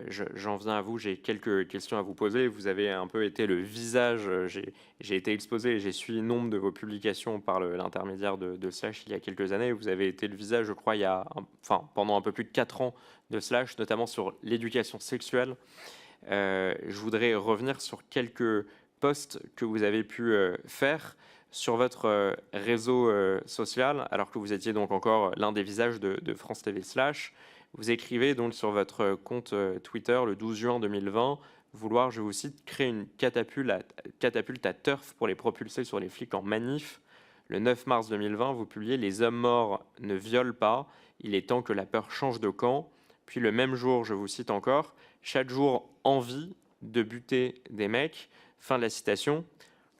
J'en viens à vous, j'ai quelques questions à vous poser. Vous avez un peu été le visage, j'ai été exposé et j'ai suivi nombre de vos publications par l'intermédiaire de Slash il y a quelques années. Vous avez été le visage, je crois, pendant un peu plus de 4 ans de Slash, notamment sur l'éducation sexuelle. Je voudrais revenir sur quelques posts que vous avez pu faire sur votre réseau social, alors que vous étiez donc encore l'un des visages de France TV Slash. Vous écrivez donc sur votre compte Twitter le 12 juin 2020 vouloir, je vous cite, créer une catapulte à turf pour les propulser sur les flics en manif. Le 9 mars 2020, vous publiez « Les hommes morts ne violent pas, il est temps que la peur change de camp ». Puis le même jour, je vous cite encore, « Chaque jour, envie de buter des mecs ». Fin de la citation.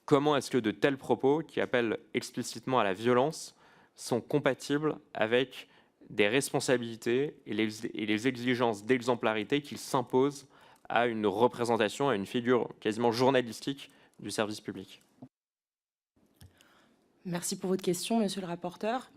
Comment est-ce que de tels propos, qui appellent explicitement à la violence, sont compatibles avec des responsabilités et les exigences d'exemplarité qu'il s'impose à une représentation, à une figure quasiment journalistique du service public? Merci pour votre question, monsieur le rapporteur.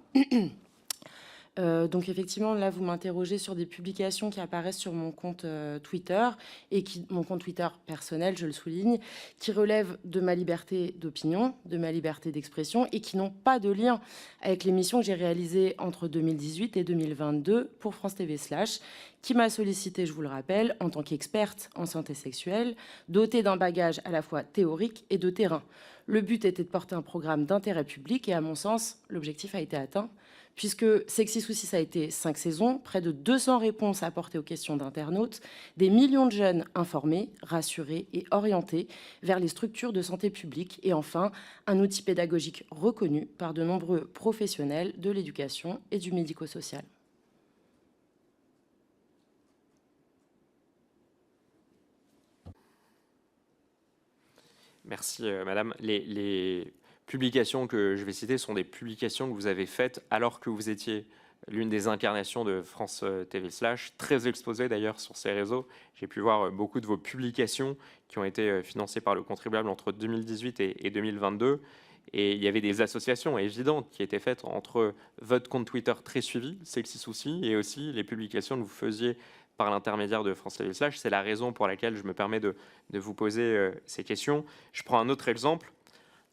Donc effectivement, là, vous m'interrogez sur des publications qui apparaissent sur mon compte Twitter, et mon compte Twitter personnel, je le souligne, qui relèvent de ma liberté d'opinion, de ma liberté d'expression, et qui n'ont pas de lien avec l'émission que j'ai réalisée entre 2018 et 2022 pour France TV Slash, qui m'a sollicité, je vous le rappelle, en tant qu'experte en santé sexuelle, dotée d'un bagage à la fois théorique et de terrain. Le but était de porter un programme d'intérêt public, et à mon sens, l'objectif a été atteint, puisque Sexy Souci, ça a été 5 saisons, près de 200 réponses apportées aux questions d'internautes, des millions de jeunes informés, rassurés et orientés vers les structures de santé publique, et enfin, un outil pédagogique reconnu par de nombreux professionnels de l'éducation et du médico-social. Merci, madame. Les publications que je vais citer sont des publications que vous avez faites alors que vous étiez l'une des incarnations de France TV Slash, très exposée d'ailleurs sur ces réseaux. J'ai pu voir beaucoup de vos publications qui ont été financées par le contribuable entre 2018 et 2022. Et il y avait des associations évidentes qui étaient faites entre votre compte Twitter très suivi, Sexy Souci, et aussi les publications que vous faisiez par l'intermédiaire de France TV Slash. C'est la raison pour laquelle je me permets de vous poser ces questions. Je prends un autre exemple.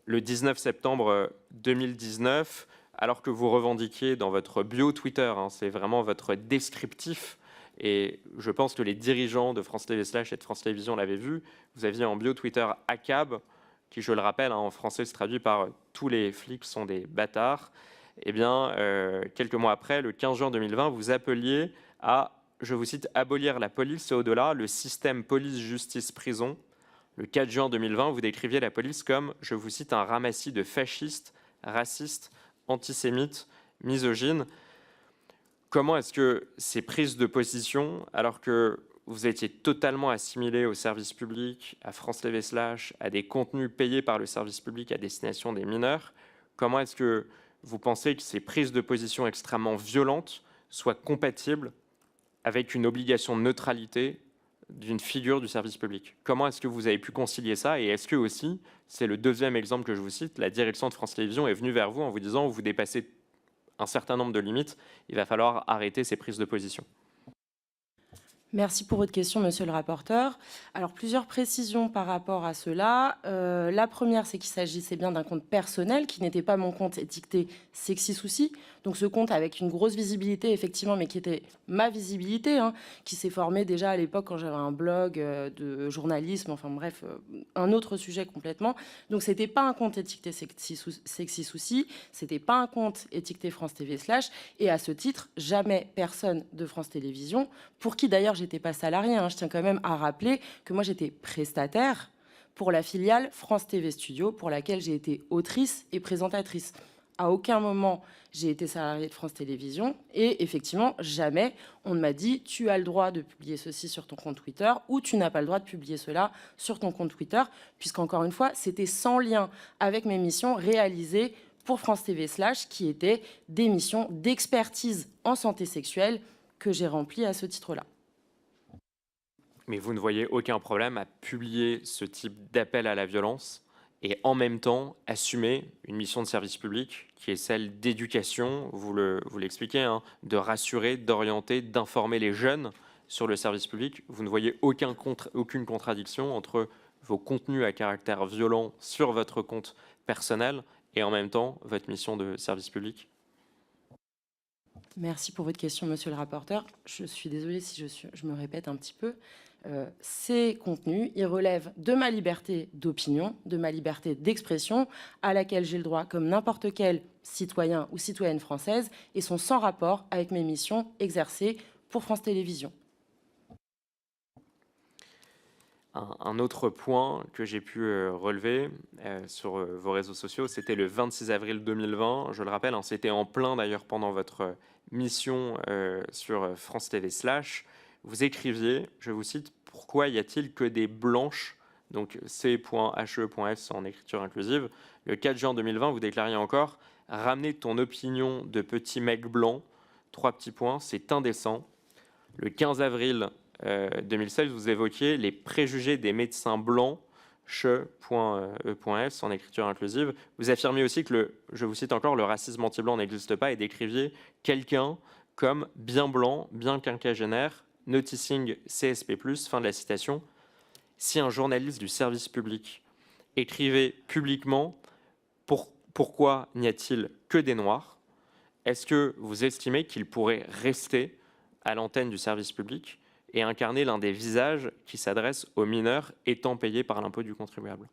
Le 19 septembre 2019, alors que vous revendiquiez dans votre bio Twitter, c'est vraiment votre descriptif, et je pense que les dirigeants de France TV Slash et de France Télévisions l'avaient vu, vous aviez en bio Twitter ACAB, qui, je le rappelle, en français se traduit par « tous les flics sont des bâtards ». Eh bien, quelques mois après, le 15 juin 2020, vous appeliez à, je vous cite, « abolir la police et au-delà, le système police-justice-prison ». Le 4 juin 2020, vous décriviez la police comme, je vous cite, un ramassis de fascistes, racistes, antisémites, misogynes. Comment est-ce que ces prises de position, alors que vous étiez totalement assimilé au service public, à France TV Slash, à des contenus payés par le service public à destination des mineurs, comment est-ce que vous pensez que ces prises de position extrêmement violentes soient compatibles avec une obligation de neutralité d'une figure du service public? Comment est-ce que vous avez pu concilier ça? Et est-ce que aussi, c'est le deuxième exemple que je vous cite, la direction de France Télévisions est venue vers vous en vous disant vous dépassez un certain nombre de limites, il va falloir arrêter ces prises de position? Merci pour votre question, monsieur le rapporteur. Alors, plusieurs précisions par rapport à cela. La première, c'est qu'il s'agissait bien d'un compte personnel qui n'était pas mon compte étiqueté Sexy Souci. Donc, ce compte avec une grosse visibilité, effectivement, mais qui était ma visibilité, qui s'est formé déjà à l'époque quand j'avais un blog de journalisme, enfin bref, un autre sujet complètement. Donc, c'était pas un compte étiqueté Sexy Souci, c'était pas un compte étiqueté France TV Slash. Et à ce titre, jamais personne de France Télévisions, pour qui d'ailleurs j'étais pas salariée, je tiens quand même à rappeler que moi j'étais prestataire pour la filiale France TV Studio, pour laquelle j'ai été autrice et présentatrice. À aucun moment j'ai été salariée de France Télévisions, et effectivement jamais on ne m'a dit tu as le droit de publier ceci sur ton compte Twitter ou tu n'as pas le droit de publier cela sur ton compte Twitter, puisqu'encore une fois c'était sans lien avec mes missions réalisées pour France TV Slash, qui étaient des missions d'expertise en santé sexuelle que j'ai remplies à ce titre-là. Mais vous ne voyez aucun problème à publier ce type d'appel à la violence et en même temps assumer une mission de service public qui est celle d'éducation, vous l'expliquez, de rassurer, d'orienter, d'informer les jeunes sur le service public. Vous ne voyez aucune contradiction entre vos contenus à caractère violent sur votre compte personnel et en même temps votre mission de service public? Merci pour votre question, monsieur le rapporteur. Je suis désolée si je me répète un petit peu. Ces contenus, ils relèvent de ma liberté d'opinion, de ma liberté d'expression, à laquelle j'ai le droit comme n'importe quel citoyen ou citoyenne française, et sont sans rapport avec mes missions exercées pour France Télévisions. Un autre point que j'ai pu relever sur vos réseaux sociaux, c'était le 26 avril 2020. Je le rappelle, hein, c'était en plein d'ailleurs pendant votre mission sur France TV /. Vous écriviez, je vous cite, « Pourquoi y a-t-il que des blanches ?» Donc c.he.f en écriture inclusive. Le 4 juin 2020, vous déclariez encore « Ramener ton opinion de petit mec blanc, 3 petits points, c'est indécent ». Le 15 avril 2016, vous évoquiez les préjugés des médecins blancs, che.e.s en écriture inclusive. Vous affirmiez aussi que, je vous cite encore, le racisme anti-blanc n'existe pas et décriviez quelqu'un comme bien blanc, bien quinquagénaire, noticing CSP+, fin de la citation. Si un journaliste du service public écrivait publiquement pourquoi n'y a-t-il que des noirs, est-ce que vous estimez qu'il pourrait rester à l'antenne du service public et incarner l'un des visages qui s'adressent aux mineurs étant payés par l'impôt du contribuable?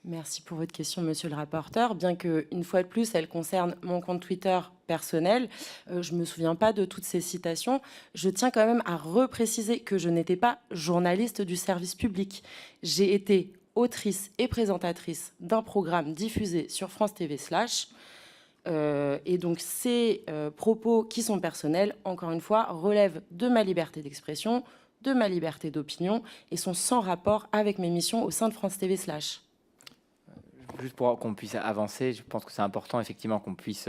Merci pour votre question, monsieur le rapporteur. Bien qu'une fois de plus, elle concerne mon compte Twitter personnel, je ne me souviens pas de toutes ces citations. Je tiens quand même à repréciser que je n'étais pas journaliste du service public. J'ai été autrice et présentatrice d'un programme diffusé sur France TV /. Et donc ces propos qui sont personnels, encore une fois, relèvent de ma liberté d'expression, de ma liberté d'opinion et sont sans rapport avec mes missions au sein de France TV /. Juste pour qu'on puisse avancer, je pense que c'est important effectivement qu'on puisse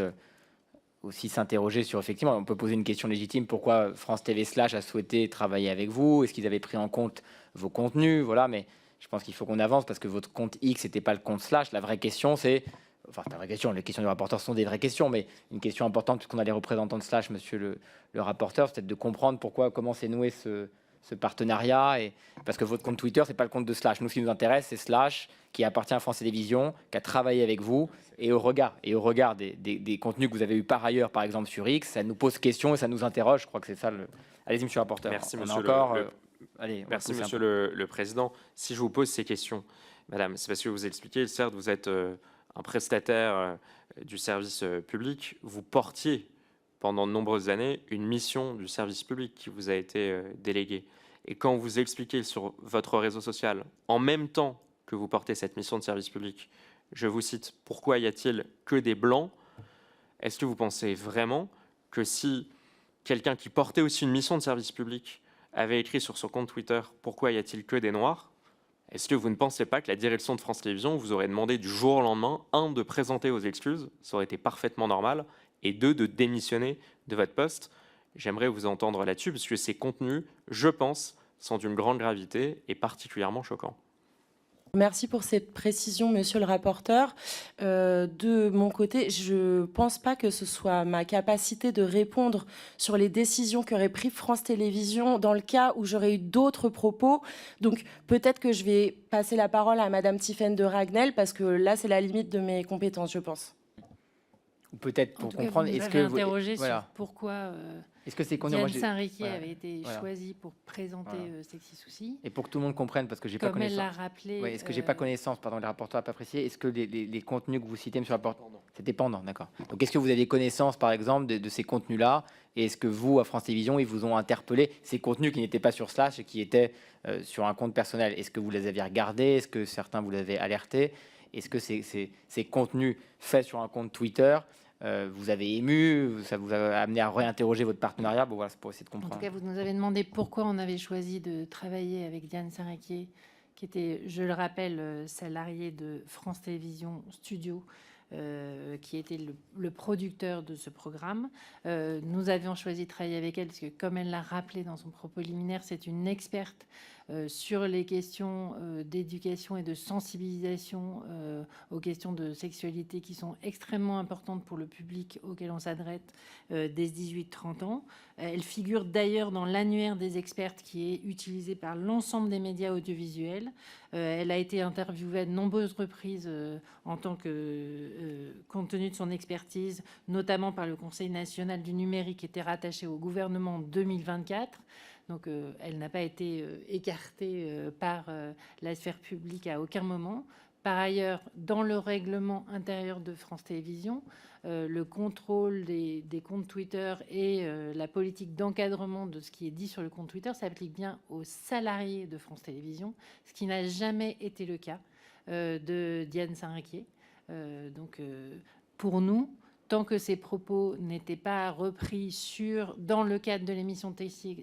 aussi s'interroger sur, effectivement, on peut poser une question légitime, pourquoi France TV / a souhaité travailler avec vous, est-ce qu'ils avaient pris en compte vos contenus, voilà, mais je pense qu'il faut qu'on avance parce que votre compte X n'était pas le compte /. La vraie question c'est, enfin la vraie question, les questions du rapporteur sont des vraies questions, mais une question importante puisqu'on a les représentants de /, monsieur le rapporteur, c'est peut-être de comprendre comment s'est noué ce partenariat, et parce que votre compte Twitter, c'est pas le compte de /. Nous, ce qui nous intéresse, c'est /, qui appartient à France Télévisions, qui a travaillé avec vous, et au regard des contenus que vous avez eu par ailleurs, par exemple sur X, ça nous pose question et ça nous interroge. Je crois que c'est ça. Allez-y, monsieur le rapporteur. Merci, on monsieur Merci, monsieur le président. Si je vous pose ces questions, madame, c'est parce que vous expliquez, certes, vous êtes un prestataire du service public, vous portiez pendant de nombreuses années une mission du service public qui vous a été déléguée. Et quand vous expliquez sur votre réseau social, en même temps que vous portez cette mission de service public, je vous cite, « Pourquoi y a-t-il que des blancs ?» Est-ce que vous pensez vraiment que si quelqu'un qui portait aussi une mission de service public avait écrit sur son compte Twitter « Pourquoi y a-t-il que des noirs ?» Est-ce que vous ne pensez pas que la direction de France Télévisions vous aurait demandé du jour au lendemain, 1, de présenter vos excuses, ça aurait été parfaitement normal, et 2, de démissionner de votre poste? J'aimerais vous entendre là-dessus, parce que ces contenus, je pense, sont d'une grande gravité et particulièrement choquants. Merci pour cette précision, monsieur le rapporteur. De mon côté, je ne pense pas que ce soit ma capacité de répondre sur les décisions qu'aurait prises France Télévisions dans le cas où j'aurais eu d'autres propos. Donc peut-être que je vais passer la parole à madame Tiffaine de Ragnel, parce que là, c'est la limite de mes compétences, je pense. Ou peut-être pour comprendre, est-ce que vous interrogé sur pourquoi est-ce que c'est Diane Saint-Riquier avait été choisie pour présenter Sexy Souci. Et pour que tout le monde comprenne, parce que j'ai pas connaissance. Comme elle l'a rappelé. Est-ce que j'ai pas connaissance, pardon, le rapporteur n'a pas précisé. Est-ce que les contenus que vous citez, monsieur le rapporteur, c'était pendant, d'accord. Donc est-ce que vous avez connaissance, par exemple, de ces contenus-là, et est-ce que vous, à France Télévisions, ils vous ont interpellé ces contenus qui n'étaient pas sur / et qui étaient sur un compte personnel? Est-ce que vous les avez regardés? Est-ce que certains vous l'avez alerté? Est-ce que ces contenus faits sur un compte Twitter vous avez ému, ça vous a amené à réinterroger votre partenariat? Bon, voilà, c'est pour essayer de comprendre. En tout cas, vous nous avez demandé pourquoi on avait choisi de travailler avec Diane Saint-Riquier, qui était, je le rappelle, salariée de France Télévisions Studio, qui était le producteur de ce programme. Nous avions choisi de travailler avec elle parce que, comme elle l'a rappelé dans son propos liminaire, c'est une experte sur les questions d'éducation et de sensibilisation aux questions de sexualité qui sont extrêmement importantes pour le public auquel on s'adresse dès 18-30 ans. Elle figure d'ailleurs dans l'annuaire des expertes qui est utilisé par l'ensemble des médias audiovisuels. Elle a été interviewée à de nombreuses reprises en tant que, compte tenu de son expertise, notamment par le Conseil national du numérique qui était rattaché au gouvernement en 2024. Donc, elle n'a pas été écartée par la sphère publique à aucun moment. Par ailleurs, dans le règlement intérieur de France Télévisions, le contrôle des comptes Twitter et la politique d'encadrement de ce qui est dit sur le compte Twitter s'applique bien aux salariés de France Télévisions, ce qui n'a jamais été le cas de Diane Sarraquier. Pour nous, tant que ces propos n'étaient pas repris dans le cadre de l'émission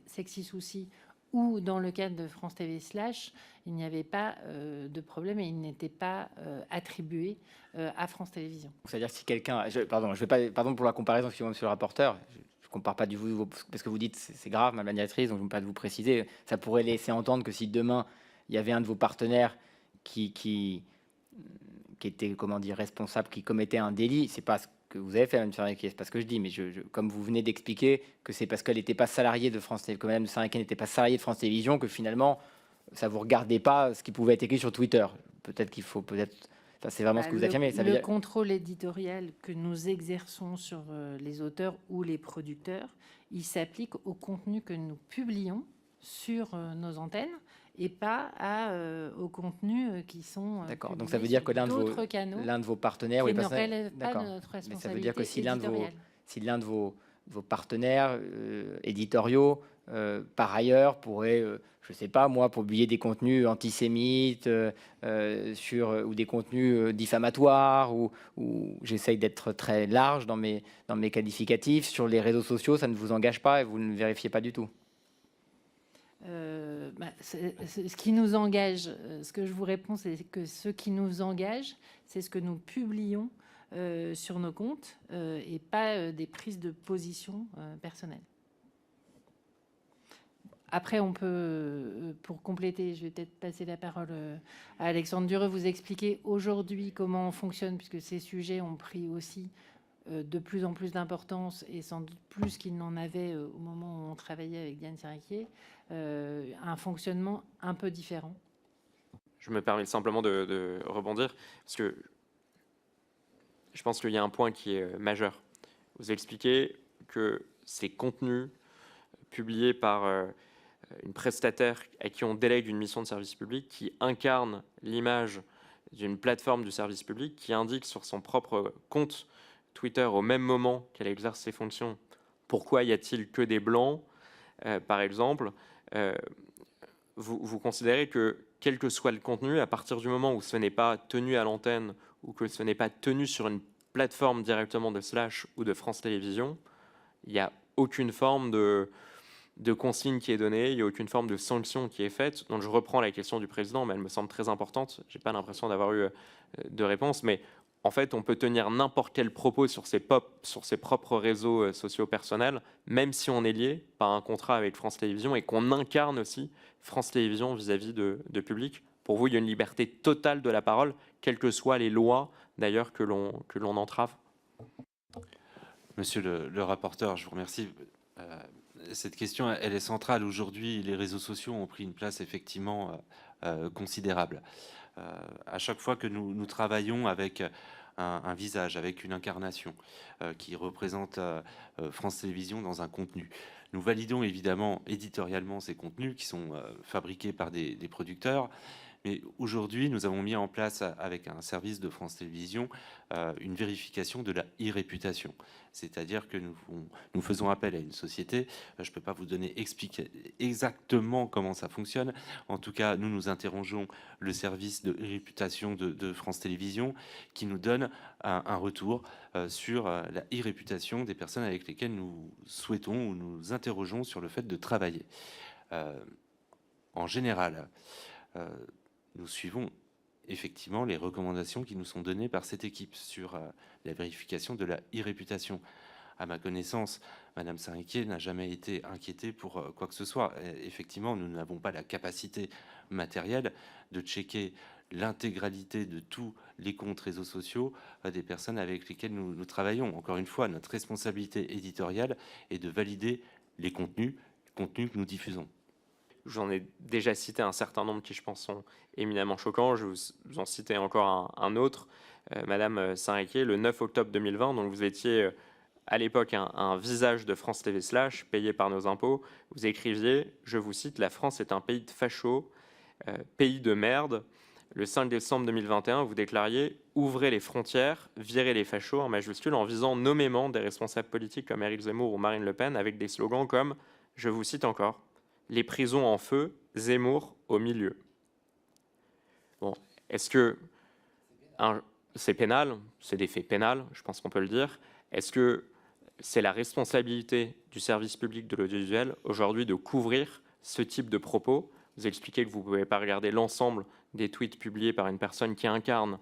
Sexy Souci ou dans le cadre de France TV Slash, il n'y avait pas de problème et il n'était pas attribué à France Télévisions. C'est-à-dire si quelqu'un... Pardon pour la comparaison, excusez-moi, monsieur le rapporteur. Je ne compare pas du tout, parce que vous dites c'est grave, madame la directrice, donc je ne veux pas vous préciser. Ça pourrait laisser entendre que si demain, il y avait un de vos partenaires qui était, comment dire, responsable, qui commettait un délit, c'est pas ce que vous avez fait, Mme Sarraquier, c'est pas ce que je dis, mais comme vous venez d'expliquer que c'est parce qu'elle n'était pas salariée de France Télévisions, que Mme Sarraquier n'était pas salariée de France Télévisions, que finalement, ça vous regardait pas ce qui pouvait être écrit sur Twitter. Peut-être qu'il faut, enfin, c'est vraiment ce que vous affirmez. Ça veut dire... contrôle éditorial que nous exerçons sur les auteurs ou les producteurs, il s'applique au contenu que nous publions sur nos antennes et pas aux contenus qui sont d'accord. Donc ça veut dire que l'un de vos partenaires qui ne relève pas de notre responsabilité. Mais ça veut dire que si l'un de vos partenaires éditoriaux, par ailleurs, pourrait, je ne sais pas moi, publier des contenus antisémites ou des contenus diffamatoires, ou j'essaye d'être très large dans mes qualificatifs, sur les réseaux sociaux, ça ne vous engage pas et vous ne vérifiez pas du tout? Ce qui nous engage, ce que je vous réponds, c'est que ce qui nous engage, c'est ce que nous publions sur nos comptes et pas des prises de position personnelles. Après, on peut, pour compléter, je vais peut-être passer la parole à Alexandre Dureux, vous expliquer aujourd'hui comment on fonctionne, puisque ces sujets ont pris aussi de plus en plus d'importance et sans doute plus qu'ils n'en avaient au moment où on travaillait avec Diane Sarraquier, un fonctionnement un peu différent. Je me permets simplement de rebondir, parce que je pense qu'il y a un point qui est majeur. Vous expliquez que ces contenus publiés par une prestataire à qui on délègue une mission de service public, qui incarne l'image d'une plateforme du service public, qui indique sur son propre compte Twitter au même moment qu'elle exerce ses fonctions, pourquoi y a-t-il que des blancs, par exemple, vous considérez que quel que soit le contenu, à partir du moment où ce n'est pas tenu à l'antenne ou que ce n'est pas tenu sur une plateforme directement de Slash ou de France Télévisions, il n'y a aucune forme de consigne qui est donnée, il n'y a aucune forme de sanction qui est faite. Donc je reprends la question du président, mais elle me semble très importante. Je n'ai pas l'impression d'avoir eu de réponse, mais en fait, on peut tenir n'importe quel propos sur ses propres réseaux sociaux personnels, même si on est lié par un contrat avec France Télévisions et qu'on incarne aussi France Télévisions vis-à-vis de public. Pour vous, il y a une liberté totale de la parole, quelles que soient les lois, d'ailleurs, que l'on entrave. Monsieur le rapporteur, je vous remercie. Cette question, elle est centrale. Aujourd'hui, les réseaux sociaux ont pris une place effectivement considérable. À chaque fois que nous travaillons avec un visage, avec une incarnation qui représente France Télévisions dans un contenu, nous validons évidemment éditorialement ces contenus qui sont fabriqués par des producteurs. Mais aujourd'hui, nous avons mis en place, avec un service de France Télévisions, une vérification de la e-réputation. C'est-à-dire que nous faisons appel à une société. Je ne peux pas vous expliquer exactement comment ça fonctionne. En tout cas, nous interrogeons le service de e-réputation de France Télévisions qui nous donne un retour sur la e-réputation des personnes avec lesquelles nous souhaitons ou nous interrogeons sur le fait de travailler. En général, nous suivons effectivement les recommandations qui nous sont données par cette équipe sur la vérification de la e-réputation. à ma connaissance, Madame Saint-Riquier n'a jamais été inquiétée pour quoi que ce soit. Et effectivement, nous n'avons pas la capacité matérielle de checker l'intégralité de tous les comptes réseaux sociaux des personnes avec lesquelles nous travaillons. Encore une fois, notre responsabilité éditoriale est de valider les contenus que nous diffusons. J'en ai déjà cité un certain nombre qui, je pense, sont éminemment choquants. Je vais vous en citer encore un autre. Madame Saint-Riquier, le 9 octobre 2020, donc vous étiez à l'époque un visage de France TV Slash, payé par nos impôts. Vous écriviez, je vous cite, « La France est un pays de fachos, pays de merde ». Le 5 décembre 2021, vous déclariez « Ouvrez les frontières, virez les fachos » en majuscule, en visant nommément des responsables politiques comme Éric Zemmour ou Marine Le Pen, avec des slogans comme, je vous cite encore, « Les prisons en feu, Zemmour au milieu ». Bon, est-ce que c'est pénal? C'est des faits pénals, je pense qu'on peut le dire. Est-ce que c'est la responsabilité du service public de l'audiovisuel aujourd'hui de couvrir ce type de propos? Vous expliquez que vous ne pouvez pas regarder l'ensemble des tweets publiés par une personne qui incarne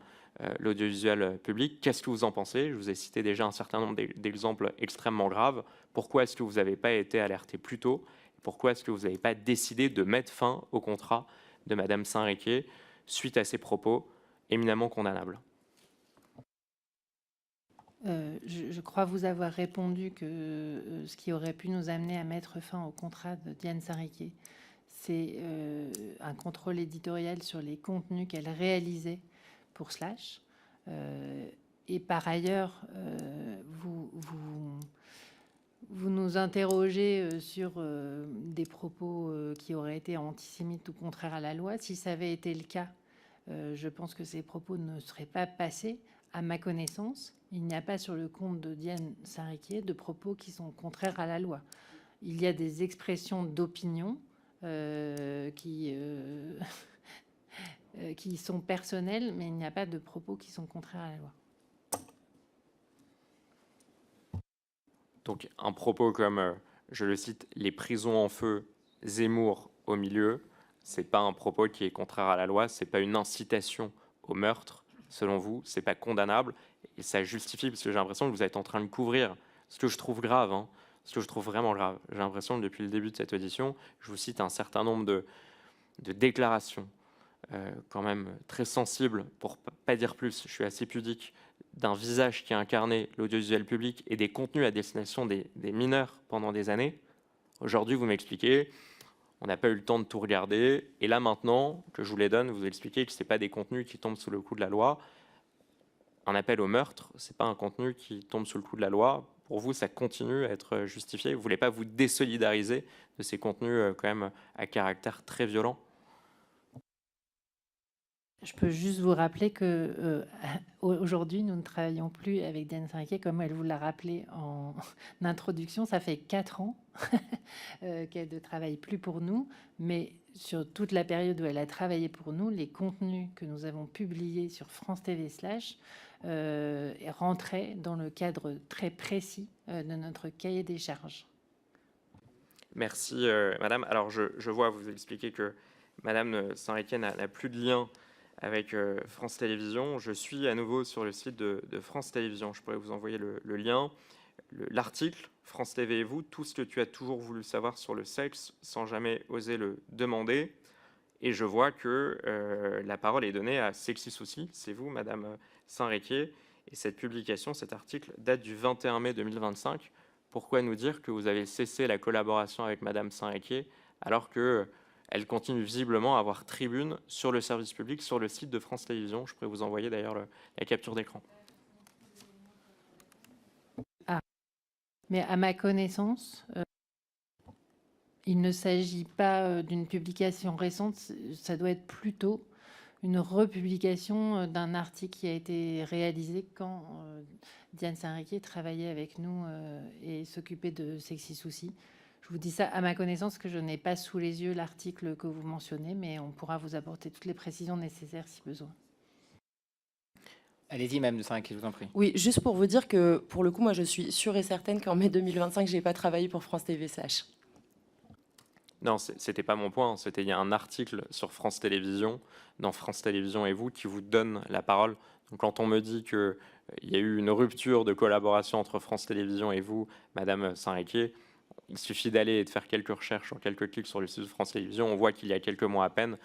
l'audiovisuel public. Qu'est-ce que vous en pensez? Je vous ai cité déjà un certain nombre d'exemples extrêmement graves. Pourquoi est-ce que vous n'avez pas été alerté plus tôt? Pourquoi est-ce que vous n'avez pas décidé de mettre fin au contrat de Madame Saint-Riquier suite à ces propos éminemment condamnables? Je crois vous avoir répondu que ce qui aurait pu nous amener à mettre fin au contrat de Diane Saint-Riquier, c'est un contrôle éditorial sur les contenus qu'elle réalisait pour Slash. Et par ailleurs, vous nous interrogez sur des propos qui auraient été antisémites ou contraires à la loi. Si ça avait été le cas, je pense que ces propos ne seraient pas passés. À ma connaissance, il n'y a pas sur le compte de Diane Saint-Riquier de propos qui sont contraires à la loi. Il y a des expressions d'opinion qui sont personnelles, mais il n'y a pas de propos qui sont contraires à la loi. Donc un propos comme, je le cite, « les prisons en feu, Zemmour au milieu », c'est pas un propos qui est contraire à la loi, c'est pas une incitation au meurtre. Selon vous, c'est pas condamnable et ça justifie, parce que j'ai l'impression que vous êtes en train de couvrir ce que je trouve grave, ce que je trouve vraiment grave. J'ai l'impression que depuis le début de cette audition, je vous cite un certain nombre de déclarations quand même très sensibles, pour pas dire plus, je suis assez pudique, d'un visage qui a incarné l'audiovisuel public et des contenus à destination des mineurs pendant des années. Aujourd'hui, vous m'expliquez, on n'a pas eu le temps de tout regarder, et là maintenant que je vous les donne, vous expliquez que ce n'est pas des contenus qui tombent sous le coup de la loi. Un appel au meurtre, ce n'est pas un contenu qui tombe sous le coup de la loi. Pour vous, ça continue à être justifié. Vous ne voulez pas vous désolidariser de ces contenus quand même à caractère très violent? Je peux juste vous rappeler que aujourd'hui, nous ne travaillons plus avec Diane Saint-Riquier, comme elle vous l'a rappelé en introduction. Ça fait 4 ans qu'elle ne travaille plus pour nous, mais sur toute la période où elle a travaillé pour nous, les contenus que nous avons publiés sur France TV Slash rentraient dans le cadre très précis de notre cahier des charges. Merci, madame. Alors, je vois, vous expliquez que Madame Saint-Riquier n'a plus de lien avec France Télévisions. Je suis à nouveau sur le site de France Télévisions. Je pourrais vous envoyer le lien. L'article « France TV et vous, tout ce que tu as toujours voulu savoir sur le sexe sans jamais oser le demander ». Et je vois que la parole est donnée à Sexy Souci. C'est vous, Madame Saint-Riquier. Et cette publication, cet article, date du 21 mai 2025. Pourquoi nous dire que vous avez cessé la collaboration avec Madame Saint-Riquier alors que elle continue visiblement à avoir tribune sur le service public, sur le site de France Télévisions? Je pourrais vous envoyer d'ailleurs la capture d'écran. Ah. Mais à ma connaissance, il ne s'agit pas d'une publication récente, ça doit être plutôt une republication d'un article qui a été réalisé quand Diane Saint-Riquier travaillait avec nous et s'occupait de Sexy Souci. Je vous dis ça à ma connaissance, que je n'ai pas sous les yeux l'article que vous mentionnez, mais on pourra vous apporter toutes les précisions nécessaires si besoin. Allez-y, Madame de Saint-Riquier, je vous en prie. Oui, juste pour vous dire que, pour le coup, moi, je suis sûre et certaine qu'en mai 2025, je n'ai pas travaillé pour France TV Slash. Non, c'était pas mon point. C'était il y a un article sur France Télévisions, dans France Télévisions et vous, qui vous donne la parole. Donc, quand on me dit que il y a eu une rupture de collaboration entre France Télévisions et vous, Madame Saint-Riquier. Il suffit d'aller et de faire quelques recherches en quelques clics sur le site de France Télévisions. On voit qu'il y a quelques mois à peine,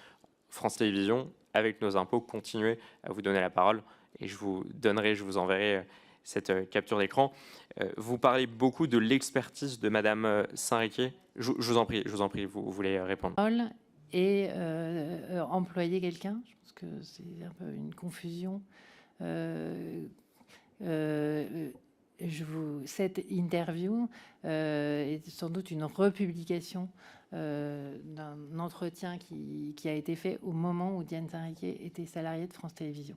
France Télévisions, avec nos impôts, continuait à vous donner la parole. Et je vous enverrai cette capture d'écran. Vous parlez beaucoup de l'expertise de Madame Saint-Riquier. Je vous en prie, vous voulez répondre. Et employer quelqu'un, je pense que c'est un peu une confusion. Cette interview est sans doute une republication d'un entretien qui a été fait au moment où Diane Saint-Riquier était salariée de France Télévisions.